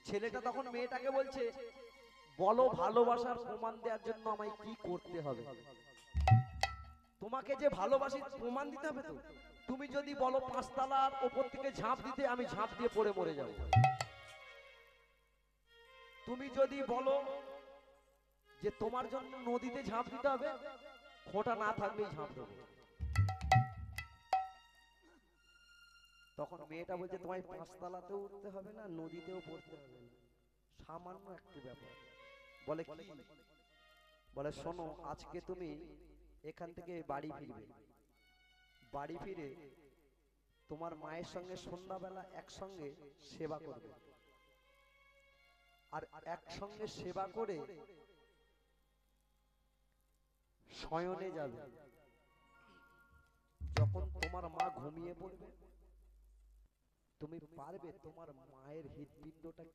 ছেলেটা তখন মেয়েটাকে বলছে, বলো ভালোবাসার প্রমাণ দেওয়ার জন্য আমায় কি করতে হবে? তোমাকে যে ভালোবাসি প্রমাণ দিতে হবে তো। তুমি যদি বলো পাঁচতলার ওপর থেকে ঝাঁপ দিতে, আমি ঝাঁপ দিয়ে পড়ে মরে যাব। তুমি যদি বলো যে তোমার জন্য নদীতে ঝাঁপ দিতে হবে, খোঁটা না থাকলেই ঝাঁপ দেবো। তখন মেয়েটা বলছে, তোমায় পাঁচতলাতেও উঠতে হবে না, নদীতেও পড়তে হবে না, সামান্য একটি ব্যাপার। বলে কি? বলে শোনো, আজকে তুমি এখান থেকে বাড়ি ফিরবে, বাড়ি ফিরে তোমার মায়ের সঙ্গে সন্ধ্যাবেলা একসঙ্গে সেবা করবে, আর একসঙ্গে সেবা করে শয়নে যাবে। যখন তোমার মা ঘুমিয়ে পড়বে, তুমি পারবে তোমার মায়ের হৃৎপিণ্ডটা